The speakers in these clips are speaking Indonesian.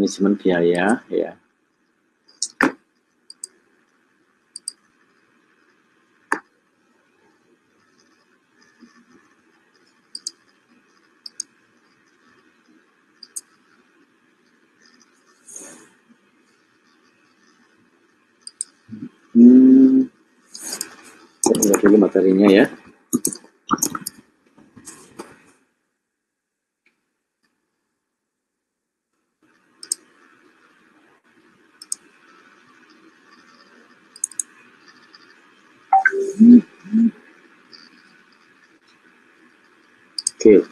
manajemen biaya ya. Saya lihat dulu materinya ya. Oke.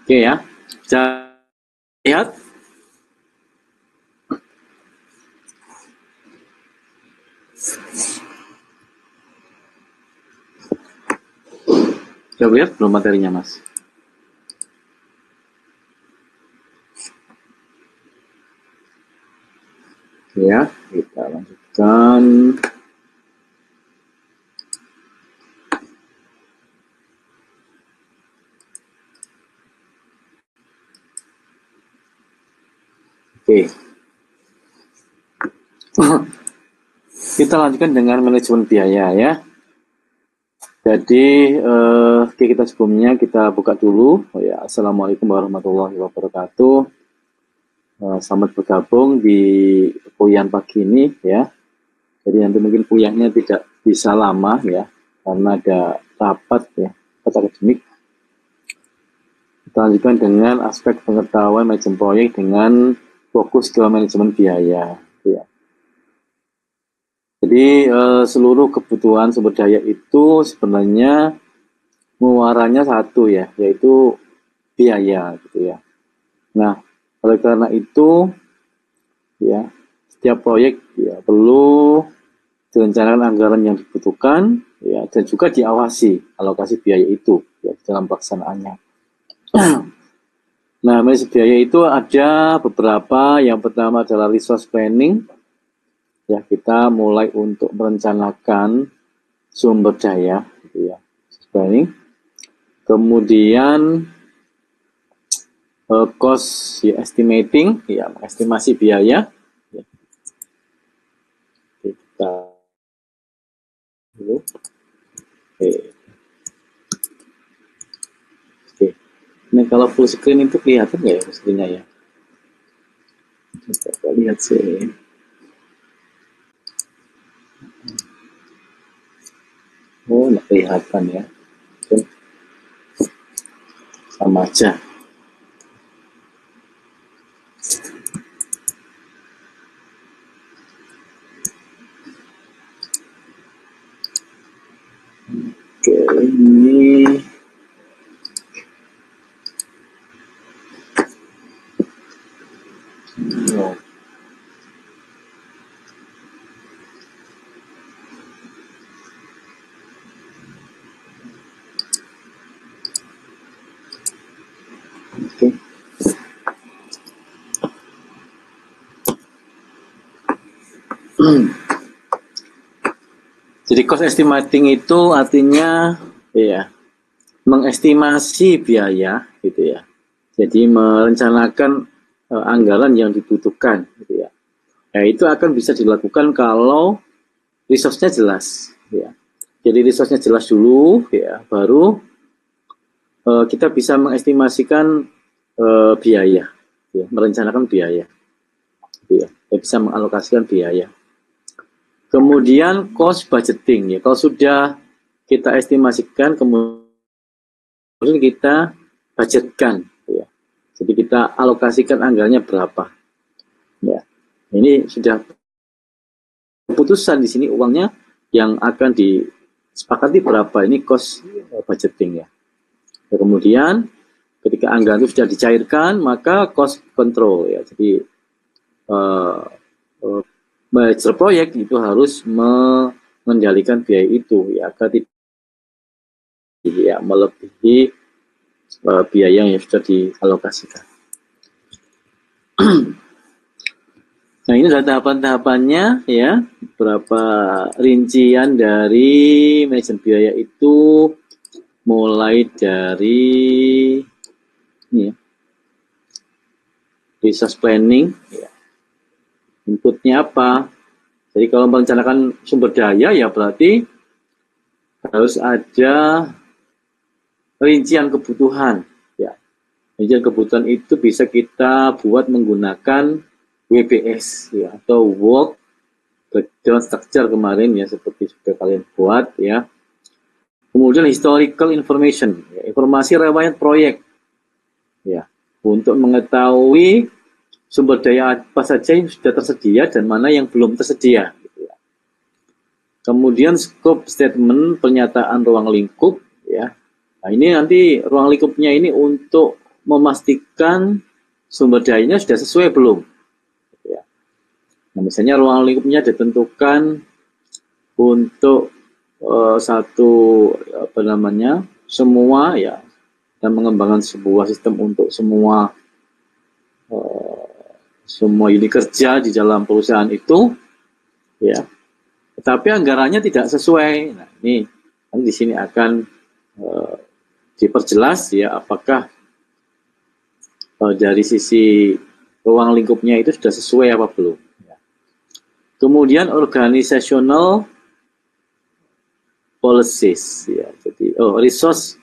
Oke ya, bisa lihat? Sudah lihat belum materinya, Mas? Oke ya, kita lanjutkan. Oke. Kita lanjutkan dengan manajemen biaya ya. Jadi kita sebelumnya kita buka dulu. Oh ya, Assalamualaikum warahmatullahi wabarakatuh. Selamat bergabung di kuliah pagi ini ya. Jadi nanti mungkin kuliahnya tidak bisa lama ya, karena ada rapat ya, rapat akademik. Kita lanjutkan dengan aspek pengetahuan manajemen proyek dengan fokus ke manajemen biaya. Ya. Jadi seluruh kebutuhan sumber daya itu sebenarnya muaranya satu ya, yaitu biaya gitu ya. Nah, oleh karena itu ya, setiap proyek ya perlu direncanakan anggaran yang dibutuhkan ya, dan juga diawasi alokasi biaya itu ya dalam pelaksanaannya. Nah, manajemen biaya itu ada beberapa. Yang pertama adalah resource planning. Ya, kita mulai untuk merencanakan sumber daya gitu ya, planning. Kemudian cost ya, estimating ya, estimasi biaya ya. Kita dulu. Oke. Nah, kalau full screen itu kelihatan nggak ya full screen-nya ya? Coba lihat sih. Oh, nggak kelihatan ya. Oke. Sama aja. Oke, ini oh. Oke. Jadi cost estimating itu artinya ya mengestimasi biaya gitu ya. Jadi merencanakan anggaran yang dibutuhkan gitu ya. Ya itu akan bisa dilakukan kalau resource-nya jelas ya. Jadi resource-nya jelas dulu ya, baru kita bisa mengestimasikan biaya ya, merencanakan biaya gitu ya. Kita bisa mengalokasikan biaya. Kemudian cost budgeting ya. Kalau sudah kita estimasikan, kemudian kita budgetkan ya. Jadi kita alokasikan anggarannya berapa. Ya. Ini sudah keputusan di sini uangnya yang akan disepakati berapa, ini cost budgeting ya. Kemudian ketika anggaran itu sudah dicairkan, maka cost control ya. Jadi manajer proyek itu harus mengendalikan biaya itu ya, agar tidak ya, melebihi biaya yang sudah dialokasikan. Nah, ini adalah tahapan-tahapannya ya, berapa rincian dari manajemen biaya itu, mulai dari ini ya, resource planning ya. Inputnya apa? Jadi kalau merencanakan sumber daya ya berarti harus ada rincian kebutuhan ya. Rincian kebutuhan itu bisa kita buat menggunakan WBS ya, atau Work Breakdown Structure kemarin ya, seperti sudah kalian buat ya. Kemudian historical information ya, informasi riwayat proyek ya, untuk mengetahui sumber daya apa saja yang sudah tersedia dan mana yang belum tersedia gitu ya. Kemudian scope statement, pernyataan ruang lingkup ya. Nah, ini nanti ruang lingkupnya ini untuk memastikan sumber dayanya sudah sesuai belum gitu ya. Nah, misalnya ruang lingkupnya ditentukan untuk semua ya, dan mengembangkan sebuah sistem untuk semua unit kerja di dalam perusahaan itu ya, tetapi anggarannya tidak sesuai. Nah, ini di sini akan diperjelas ya, apakah dari sisi ruang lingkupnya itu sudah sesuai apa belum ya. Kemudian organizational policies ya, jadi resource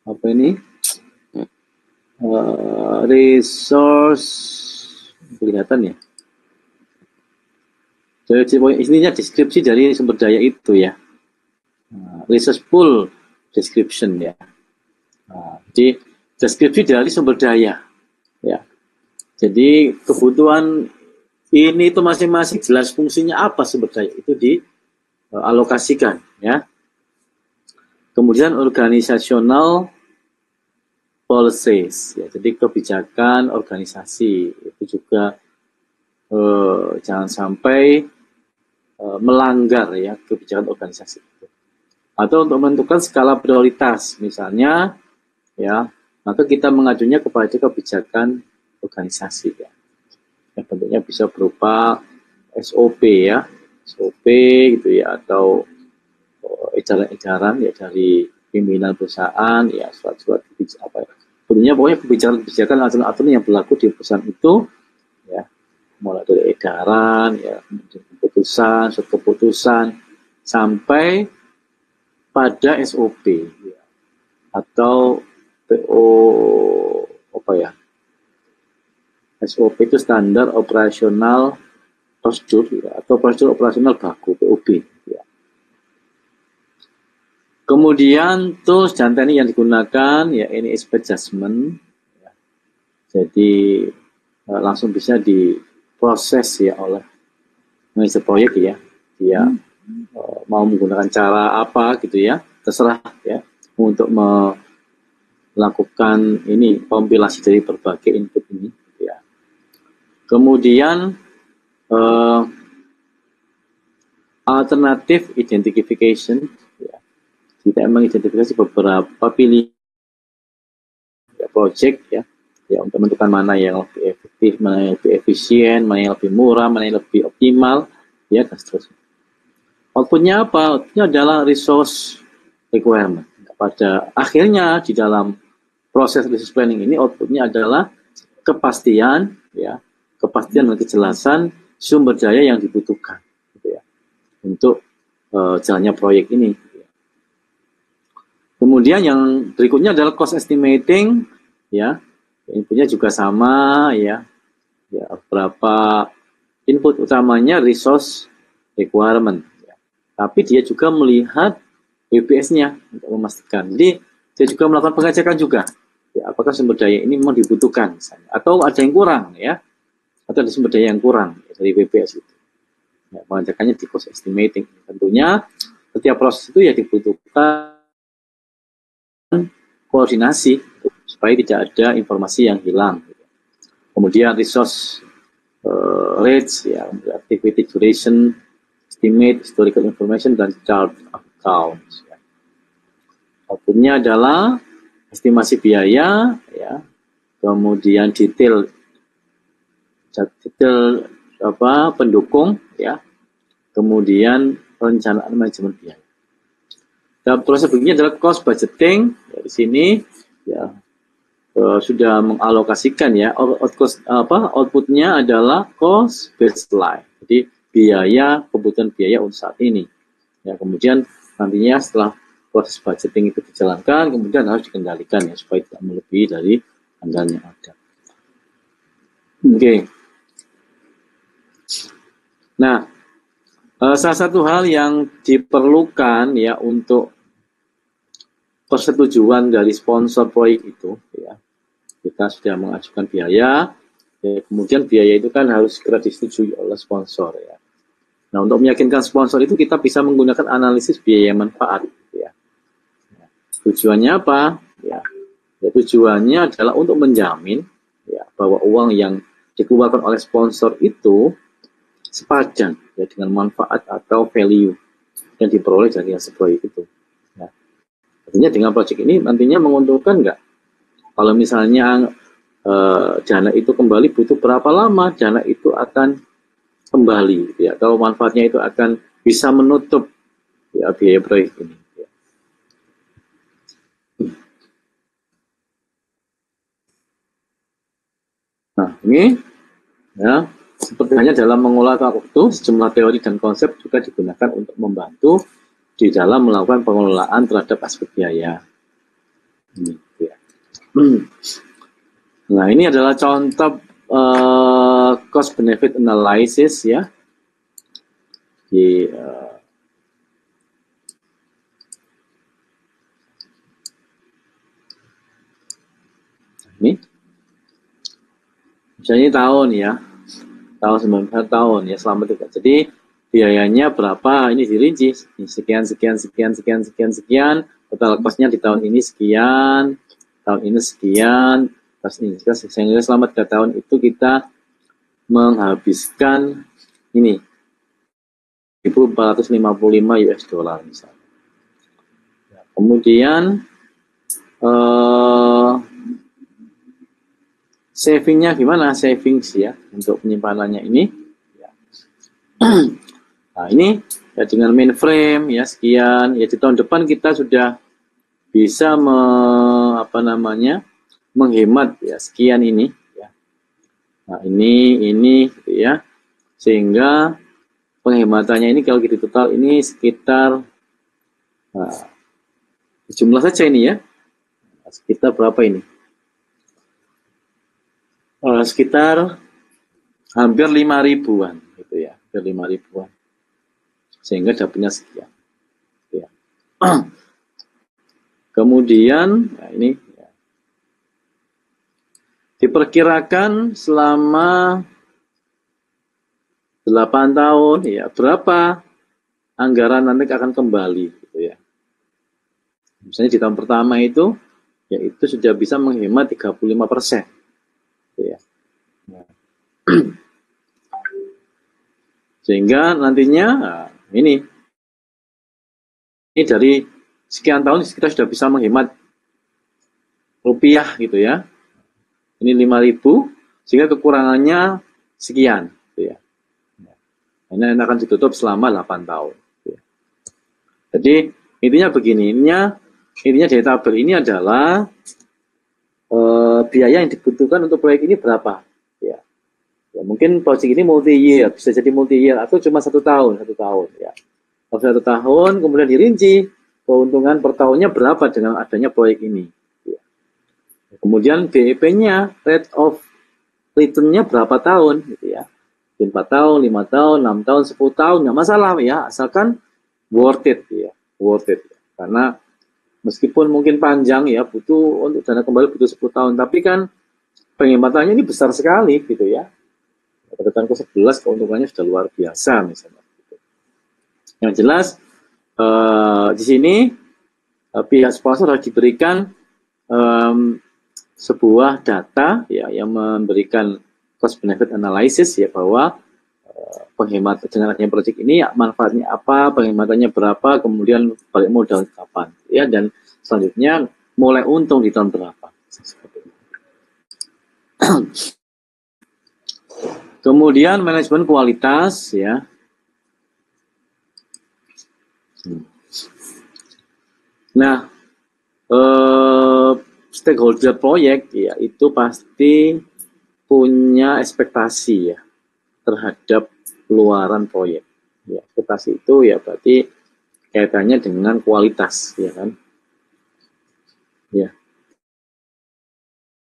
apa ini, resource kelihatan ya. Jadi intinya deskripsi dari sumber daya itu ya. Resource pool description ya. Jadi deskripsi dari sumber daya ya. Jadi kebutuhan ini itu masing-masing jelas fungsinya apa sumber daya itu dialokasikan ya. Kemudian organizational policies ya, jadi kebijakan organisasi itu juga jangan sampai melanggar ya kebijakan organisasi itu. Atau untuk menentukan skala prioritas misalnya ya, maka kita mengajunya kepada kebijakan organisasi ya. Yang bentuknya bisa berupa SOP ya, SOP gitu ya, atau edaran-edaran ya dari pimpinan perusahaan ya, surat-surat apa ya. Tentunya pokoknya kebijakan aturan yang berlaku di perusahaan itu ya, mulai dari edaran ya, keputusan, surat keputusan sampai pada SOP ya, atau PO apa ya, SOP itu standar operasional prosedur ya, atau prosedur operasional baku POB ya. Kemudian tools dan teknik yang digunakan ya, ini aspect judgment ya. Jadi langsung bisa diproses ya oleh manajer proyek ya, dia mau menggunakan cara apa gitu ya, terserah ya, untuk melakukan ini kompilasi dari berbagai input ini gitu ya. Kemudian alternative identification ya, kita mengidentifikasi beberapa pilihan ya, project ya, ya, untuk menentukan mana yang lebih efektif, mana yang lebih efisien, mana yang lebih murah, mana yang lebih optimal ya, dan seterusnya. Outputnya apa? Outputnya adalah resource requirement. Pada akhirnya di dalam proses resource planning ini, outputnya adalah kepastian ya, kepastian dan kejelasan sumber daya yang dibutuhkan gitu ya, untuk jalannya proyek ini. Kemudian yang berikutnya adalah cost estimating ya, inputnya juga sama ya, ya, berapa input utamanya resource requirement ya. Tapi dia juga melihat WBS-nya untuk memastikan. Jadi dia juga melakukan pengecekan juga ya, apakah sumber daya ini memang dibutuhkan misalnya, atau ada yang kurang ya, atau ada sumber daya yang kurang ya, dari WBS itu. Ya, mengerjakannya di cost estimating. Tentunya setiap proses itu ya dibutuhkan koordinasi supaya tidak ada informasi yang hilang. Kemudian resource rates, ya, activity duration, estimate, historical information, dan chart accounts. Ya. Outputnya adalah estimasi biaya, ya, kemudian detail pendukung, ya, kemudian perencanaan manajemen biaya. Dan proses berikutnya adalah cost budgeting. Ya, di sini ya sudah mengalokasikan ya outputnya adalah cost baseline. Jadi biaya, kebutuhan biaya untuk saat ini. Ya, kemudian nantinya setelah proses budgeting itu dijalankan, kemudian harus dikendalikan ya supaya tidak melebihi dari anggaran yang ada. Oke. Nah, salah satu hal yang diperlukan ya untuk persetujuan dari sponsor proyek itu, ya, kita sudah mengajukan biaya, ya, kemudian biaya itu kan harus segera disetujui oleh sponsor ya. Nah, untuk meyakinkan sponsor itu kita bisa menggunakan analisis biaya manfaat, ya. Tujuannya apa? Ya, tujuannya adalah untuk menjamin ya bahwa uang yang dikeluarkan oleh sponsor itu sepadan ya dengan manfaat atau value yang diperoleh dari hasil proyek itu. Ya. Artinya dengan proyek ini nantinya menguntungkan nggak? Kalau misalnya dana itu kembali butuh berapa lama dana itu akan kembali, ya. Kalau manfaatnya itu akan bisa menutup ya biaya proyek ini. Ya. Nah, ini ya seperti hanya dalam mengolah waktu, sejumlah teori dan konsep juga digunakan untuk membantu di dalam melakukan pengelolaan terhadap aspek biaya. Ini, ya. Nah, ini adalah contoh cost benefit analysis ya. Di ini misalnya tahun ya. Tahun 90 tahun ya selama 3. Jadi biayanya berapa, ini dirinci sekian total costnya di tahun ini sekian, tahun ini sekian, pas ini sehingga selama 3 tahun itu kita menghabiskan ini 1.455 US dollar misalnya. Kemudian savingnya gimana? Savings ya untuk penyimpanannya ini. Ya. Nah, ini ya dengan mainframe ya sekian, ya di tahun depan kita sudah bisa menghemat ya sekian ini ya. Nah, ini gitu ya. Sehingga penghematannya ini kalau kita total ini sekitar jumlah saja ini ya. Sekitar berapa ini? Sekitar hampir 5.000-an gitu ya, hampir 5.000-an. Sehingga dapatnya sekian. Ya. Kemudian nah ini ya. Diperkirakan selama 8 tahun ya berapa anggaran nanti akan kembali gitu ya. Misalnya di tahun pertama itu ya itu sudah bisa menghemat 35%. Gitu ya. Nah. Sehingga nantinya ini dari sekian tahun kita sudah bisa menghemat rupiah gitu ya. Ini 5.000 sehingga kekurangannya sekian gitu ya. Ini akan ditutup selama 8 tahun. Gitu ya. Jadi intinya begini, intinya dari tabel ini adalah biaya yang dibutuhkan untuk proyek ini berapa ya. Ya, mungkin proyek ini multi-year, bisa jadi multi-year atau cuma 1 tahun ya. Kalau 1 tahun, kemudian dirinci keuntungan per tahunnya berapa dengan adanya proyek ini. Ya. Kemudian BEP-nya, rate of return-nya berapa tahun, gitu ya. 4 tahun, 5 tahun, 6 tahun, 10 tahun, nggak masalah ya, asalkan worth it ya, worth it. Karena meskipun mungkin panjang ya, butuh untuk dana kembali butuh 10 tahun, tapi kan penghematannya ini besar sekali gitu ya. Pada tahun ke-11 keuntungannya sudah luar biasa misalnya. Yang jelas di sini pihak sponsor harus diberikan sebuah data ya yang memberikan cost benefit analysis ya, bahwa penghematan dengan adanya proyek ini ya, manfaatnya apa, penghematannya berapa, kemudian balik modal kapan ya, dan selanjutnya mulai untung di tahun berapa. Kemudian manajemen kualitas ya. Nah, stakeholder proyek ya itu pasti punya ekspektasi ya terhadap keluaran proyek. Ya, ekspektasi itu ya berarti kaitannya dengan kualitas ya kan. Ya.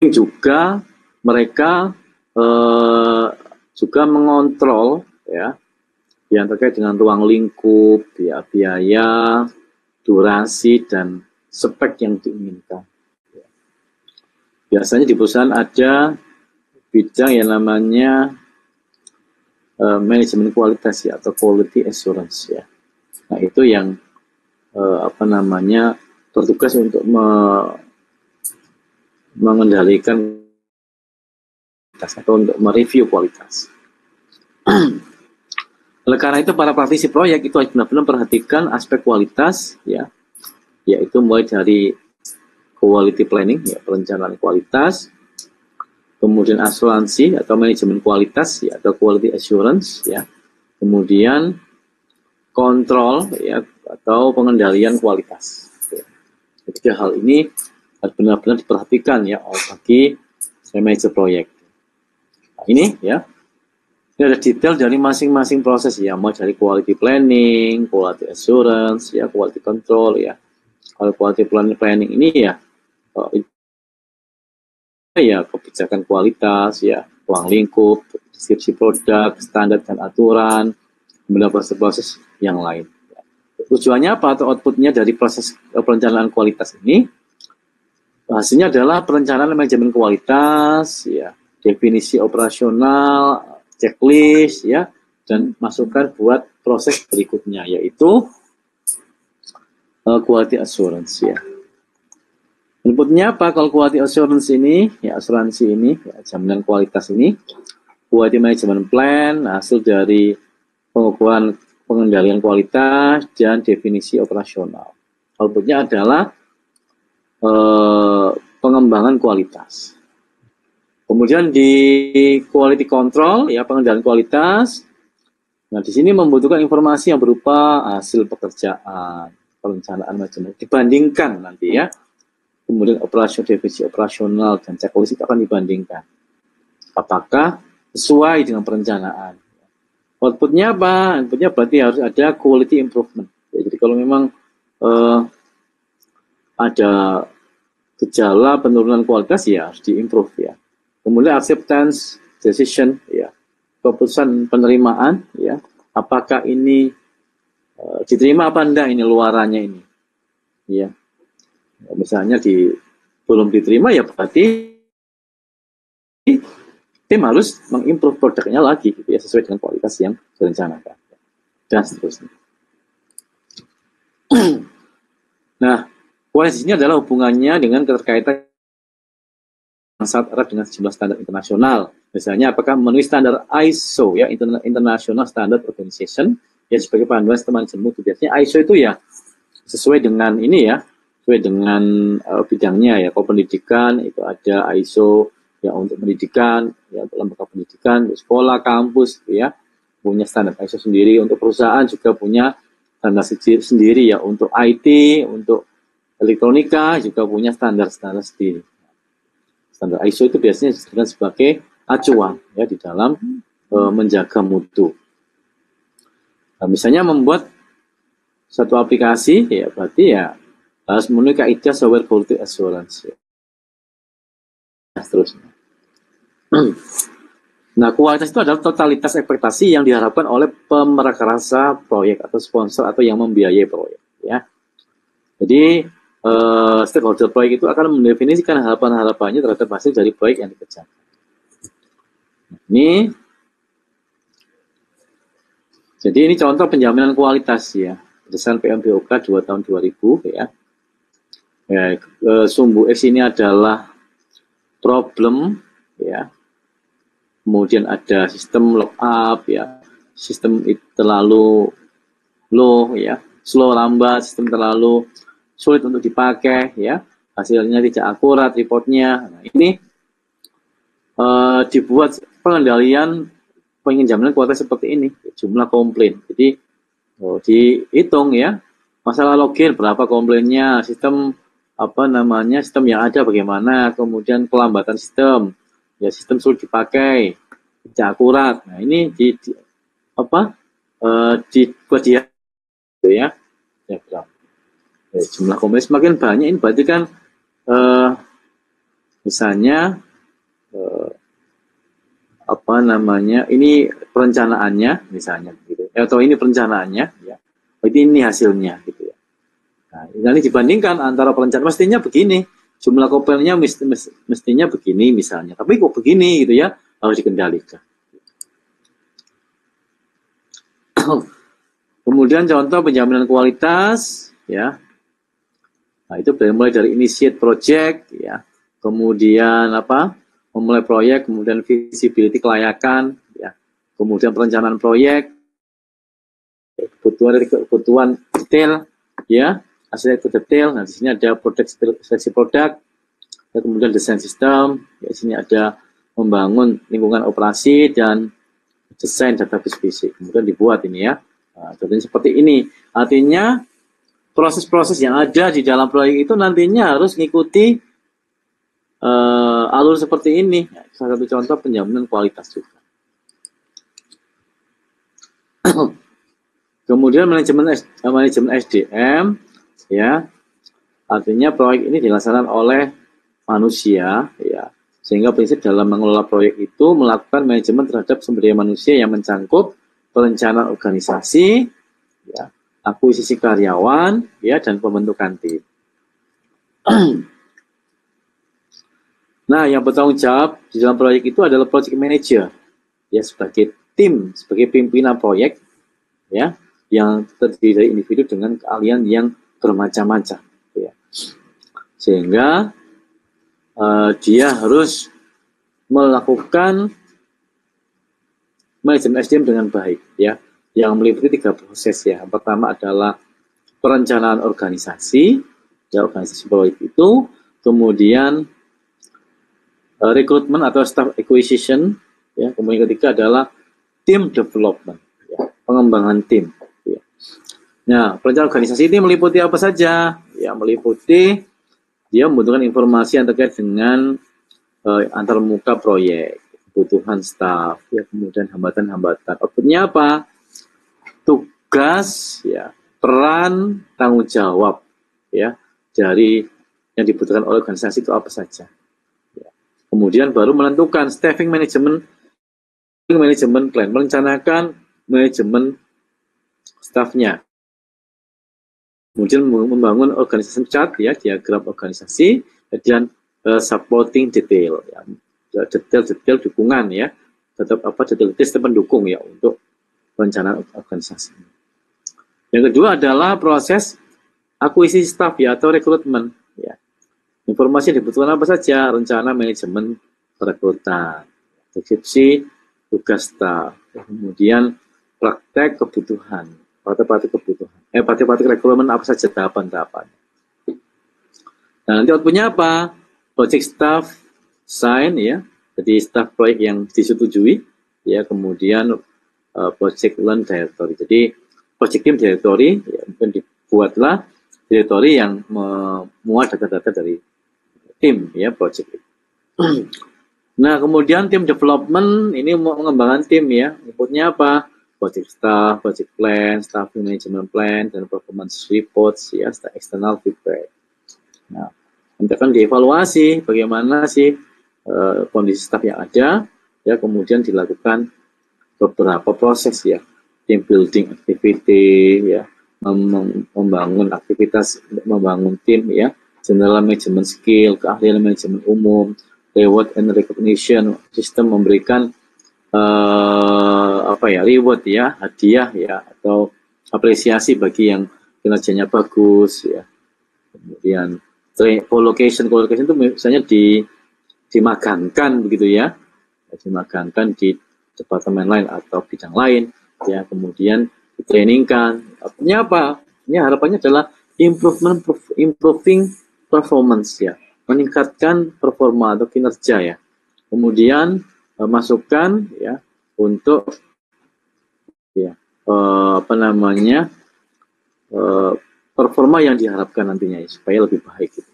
Juga mereka juga mengontrol ya yang terkait dengan ruang lingkup, ya, biaya, durasi, dan spek yang diinginkan. Biasanya di perusahaan ada bidang yang namanya manajemen kualitas ya, atau quality assurance ya. Nah itu yang bertugas untuk mengendalikan kualitas atau untuk mereview kualitas. Oleh karena itu para praktisi proyek itu harus benar-benar perhatikan aspek kualitas ya, yaitu mulai dari quality planning ya, perencanaan kualitas, kemudian asuransi atau manajemen kualitas ya, atau quality assurance ya, kemudian kontrol ya atau pengendalian kualitas. Ketiga hal ini harus benar-benar diperhatikan ya bagi manajer proyek. Nah, ini ya. Ini ada detail dari masing-masing proses ya, mulai dari quality planning, quality assurance, ya, quality control ya. Kalau quality planning ini ya, kebijakan kualitas ya, ruang lingkup, deskripsi produk, standar dan aturan, kemudian proses-proses yang lain. Tujuannya apa atau outputnya dari proses perencanaan kualitas ini? Hasilnya adalah perencanaan manajemen kualitas, ya, definisi operasional, checklist ya, dan masukan buat proses berikutnya yaitu quality assurance ya. Inputnya apa kalau quality assurance ini ya, asuransi ini ya, jaminan kualitas ini, quality management plan hasil dari pengukuran pengendalian kualitas dan definisi operasional. Outputnya adalah pengembangan kualitas. Kemudian di quality control ya, pengendalian kualitas. Nah, di sini membutuhkan informasi yang berupa hasil pekerjaan, perencanaan manajemen dibandingkan nanti ya. Kemudian definisi operasional dan checklist itu akan dibandingkan. Apakah sesuai dengan perencanaan? Outputnya apa? Outputnya berarti harus ada quality improvement. Ya, jadi kalau memang ada gejala penurunan kualitas ya harus diimprove ya. Kemudian acceptance decision ya, keputusan penerimaan ya, apakah ini diterima apa enggak ini luarannya ini ya. Misalnya belum diterima ya berarti tim harus mengimprove produknya lagi gitu ya, sesuai dengan kualitas yang direncanakan dan seterusnya. Nah, kualitas ini adalah hubungannya dengan keterkaitan yang sangat erat dengan sejumlah standar internasional. Misalnya, apakah memenuhi standar ISO, ya, International Standard Organization, ya, sebagai panduan sistem manajemen mutu. Biasanya ISO itu ya sesuai dengan ini ya, sesuai dengan bidangnya ya. Kalau pendidikan itu ada ISO ya untuk pendidikan, ya untuk lembaga pendidikan, untuk sekolah, kampus, ya punya standar ISO sendiri. Untuk perusahaan juga punya standar sendiri ya. Untuk IT, untuk elektronika juga punya standar-standar sendiri. Standar ISO itu biasanya disebutkan sebagai acuan ya di dalam menjaga mutu. Nah, misalnya membuat satu aplikasi ya berarti ya harus memenuhi kaidah software quality assurance. Ya. Nah, seterusnya. Nah, kualitas itu adalah totalitas ekspektasi yang diharapkan oleh pemerakarsa proyek atau sponsor atau yang membiayai proyek. Ya. Jadi stakeholder proyek itu akan mendefinisikan harapan-harapannya terhadap hasil dari proyek yang dikerjakan. Ini Jadi ini contoh penjaminan kualitas ya, berdasarkan PMBOK 2 tahun 2000 ya. Sumbu X ini adalah problem ya. Kemudian ada sistem lookup ya, sistem itu terlalu low ya, slow lambat, sistem terlalu sulit untuk dipakai ya, hasilnya tidak akurat reportnya. Nah, ini dibuat pengendalian penjaminan kualitas seperti ini, jumlah komplain. Jadi dihitung ya, masalah login berapa komplainnya, sistem sistem yang ada bagaimana, kemudian kelambatan sistem, ya sistem sulit dipakai, tidak akurat. Nah ini dibuat dia ya, jumlah komplain semakin banyak, ini berarti kan misalnya ini perencanaannya misalnya gitu, atau ini perencanaannya ya, berarti ini hasilnya gitu ya. Nah, ini dibandingkan antara perencanaan, mestinya begini, jumlah komplainnya mestinya begini misalnya, tapi kok begini gitu ya, harus dikendalikan. Kemudian contoh penjaminan kualitas ya. Nah, itu mulai dari initiate project ya, kemudian memulai proyek, kemudian visibility kelayakan ya, kemudian perencanaan proyek, kebutuhan detail ya, hasil itu detail. Nah, di sini ada seleksi produk, ya, kemudian desain sistem, ya, di sini ada membangun lingkungan operasi dan desain database fisik. Kemudian dibuat ini ya. Nah, contohnya seperti ini. Artinya proses-proses yang ada di dalam proyek itu nantinya harus mengikuti alur seperti ini. Salah satu contoh penjaminan kualitas juga. Kemudian manajemen SDM ya, artinya proyek ini dilaksanakan oleh manusia ya, sehingga prinsip dalam mengelola proyek itu melakukan manajemen terhadap sumber daya manusia yang mencangkup perencanaan organisasi ya, akuisisi karyawan ya, dan pembentukan tim. Nah, yang bertanggung jawab di dalam proyek itu adalah project manager ya, sebagai tim, sebagai pimpinan proyek ya, yang terdiri dari individu dengan keahlian yang bermacam-macam ya. Sehingga dia harus melakukan manajemen SDM dengan baik ya, yang meliputi 3 proses ya. Yang pertama adalah perencanaan organisasi ya, organisasi proyek itu, kemudian rekrutmen atau staff acquisition ya, kemudian ketiga adalah team development ya, pengembangan tim ya. Nah, perencanaan organisasi ini meliputi apa saja ya, meliputi dia membutuhkan informasi yang terkait dengan antarmuka proyek, kebutuhan staff ya, kemudian hambatan-hambatan. Outputnya apa? Tugas ya, peran, tanggung jawab ya, dari yang dibutuhkan oleh organisasi itu apa saja. Kemudian baru menentukan staffing management plan, merencanakan manajemen staffnya. Kemudian membangun organisasi chart ya, diagram organisasi, dan supporting detail ya, detail dukungan ya, tetap detail pendukung ya untuk perencanaan organisasi. Yang kedua adalah proses akuisisi staff ya, atau rekrutmen ya. Informasi yang dibutuhkan apa saja, rencana manajemen perekrutan, deskripsi tugas staf, kemudian praktek kebutuhan, praktek rekrutmen apa saja tahapan-tahapan. Nah, nanti outputnya apa? Project staff sign ya, jadi staff proyek yang disetujui ya, kemudian project learn directory. Jadi project team directory ya, mungkin dibuatlah directory yang memuat data-data dari tim ya, project. Nah, kemudian tim development ini mau mengembangkan tim ya, inputnya apa? Project staff, project plan, staff management plan, dan performance reports ya, external feedback. Nah, nanti akan dievaluasi bagaimana sih kondisi staff yang ada ya, kemudian dilakukan beberapa proses ya, team building activity ya, membangun aktivitas membangun tim ya, general management skill, keahlian manajemen umum, reward and recognition, sistem memberikan reward ya, hadiah ya, atau apresiasi bagi yang kinerjanya bagus ya. Kemudian co-location itu misalnya dimagangkan begitu ya, dimagangkan di departemen lain atau bidang lain ya, kemudian ditrainingkan. Artinya apa? Ini harapannya adalah improving performance ya, meningkatkan performa atau kinerja ya. Kemudian masukan ya untuk ya performa yang diharapkan nantinya ya, supaya lebih baik gitu.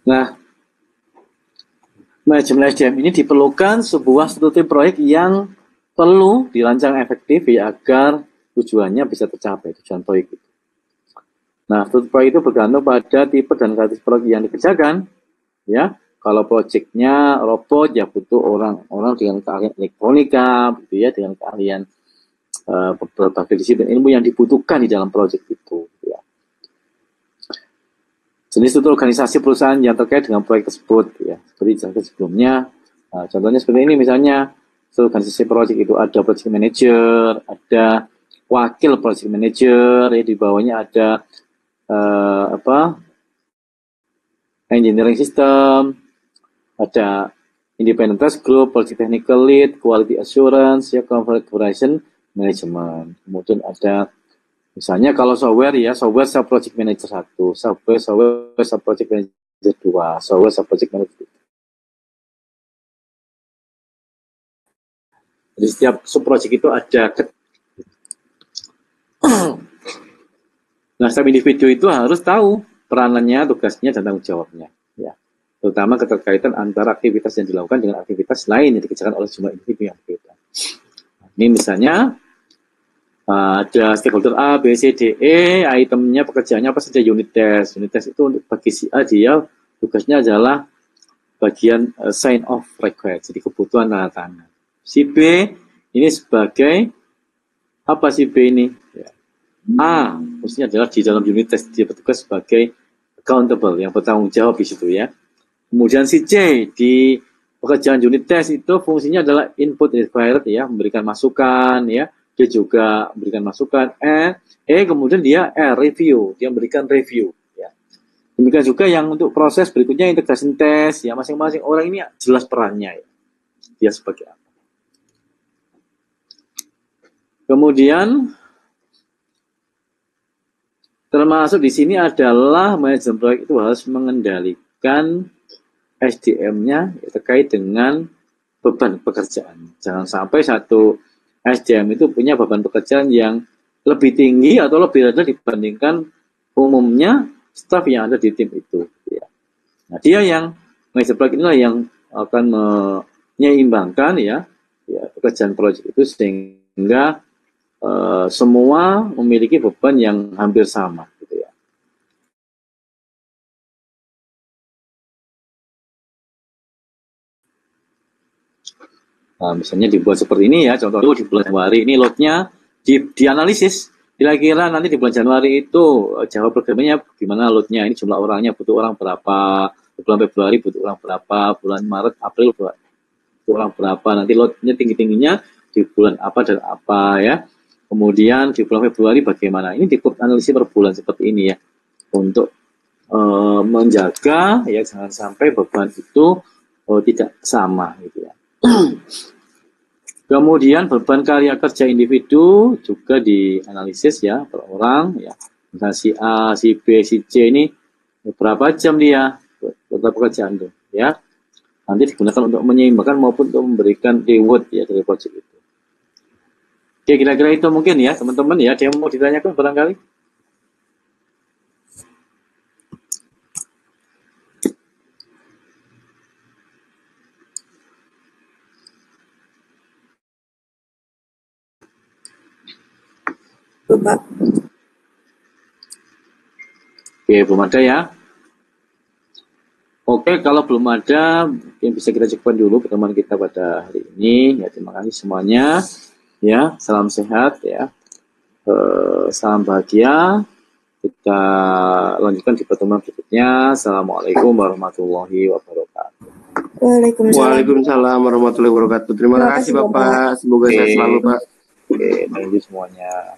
Nah, manajemen SDM ini diperlukan sebuah strategi proyek yang perlu dirancang efektif ya, agar tujuannya bisa tercapai, tujuan proyek itu. Nah, strategi proyek itu bergantung pada tipe dan karakteristik proyek yang dikerjakan ya. Kalau proyeknya robot ya butuh orang-orang dengan keahlian elektronika gitu ya, dengan keahlian berbagai disiplin ilmu yang dibutuhkan di dalam proyek itu ya. Jenis struktur organisasi perusahaan yang terkait dengan proyek tersebut ya, seperti dijelaskan sebelumnya. Nah, contohnya seperti ini, misalnya organisasi proyek itu ada project manager, ada wakil project manager ya, di bawahnya ada engineering system, ada independent task group, project technical lead, quality assurance ya, configuration management. Kemudian ada misalnya kalau software ya, software sub project manager 1, software sub project manager 2, software sub project manager 3. Jadi setiap sub project itu ada. Nah, setiap individu itu harus tahu peranannya, tugasnya, dan tanggung jawabnya ya. Terutama keterkaitan antara aktivitas yang dilakukan dengan aktivitas lain yang dikerjakan oleh jumlah individu yang berbeda. Ini misalnya ada stakeholder A, B, C, D, E, itemnya, pekerjaannya apa saja, unit test. Unit test itu untuk bagi si A, dia tugasnya adalah bagian sign off request, jadi kebutuhan tanda tangan. Si B ini sebagai apa si B ini? Ya. A, maksudnya adalah di dalam unit test dia bertugas sebagai accountable, yang bertanggung jawab di situ ya. Kemudian si C di pekerjaan unit test itu fungsinya adalah input required ya, memberikan masukan ya. Dia juga memberikan masukan. Kemudian dia review, dia memberikan review ya. Demikian juga yang untuk proses berikutnya integration test ya, masing-masing orang ini jelas perannya ya. Dia sebagai apa. Kemudian termasuk di sini adalah manajemen proyek itu harus mengendalikan SDM-nya terkait dengan beban pekerjaan. Jangan sampai satu SDM itu punya beban pekerjaan yang lebih tinggi atau lebih rendah dibandingkan umumnya staf yang ada di tim itu. Ya. Nah, dia yang manajemen proyek inilah yang akan menyeimbangkan ya pekerjaan proyek itu sehingga semua memiliki beban yang hampir sama. Gitu ya. Nah, misalnya dibuat seperti ini ya, contoh di bulan Januari ini loadnya dianalisis, kira-kira nanti di bulan Januari itu Java programnya gimana loadnya, ini jumlah orangnya butuh orang berapa, bulan Februari butuh orang berapa, bulan Maret, April butuh orang berapa, nanti loadnya tinggi-tingginya di bulan apa dan apa ya. Kemudian di bulan Februari bagaimana, ini dianalisis per bulan seperti ini ya, untuk menjaga ya jangan sampai beban itu tidak sama gitu ya. Kemudian beban karya kerja individu juga dianalisis ya per orang ya. Misalnya si A, si B, si C ini berapa jam dia berapa pekerjaan itu ya. Nanti digunakan untuk menyeimbangkan maupun untuk memberikan reward ya dari project itu. Oke, kira-kira itu mungkin ya teman-teman ya. Dia mau ditanyakan barangkali? Pak. Oke, belum ada ya. Oke, kalau belum ada, mungkin bisa kita cukupkan dulu pertemuan kita pada hari ini. Ya, terima kasih semuanya. Ya, salam sehat ya. Salam bahagia. Kita lanjutkan di pertemuan berikutnya. Assalamualaikum warahmatullahi wabarakatuh. Waalaikumsalam. Waalaikumsalam warahmatullahi wabarakatuh. Terima kasih Bapak. Semoga sehat selalu Pak. Oke, thank you semuanya.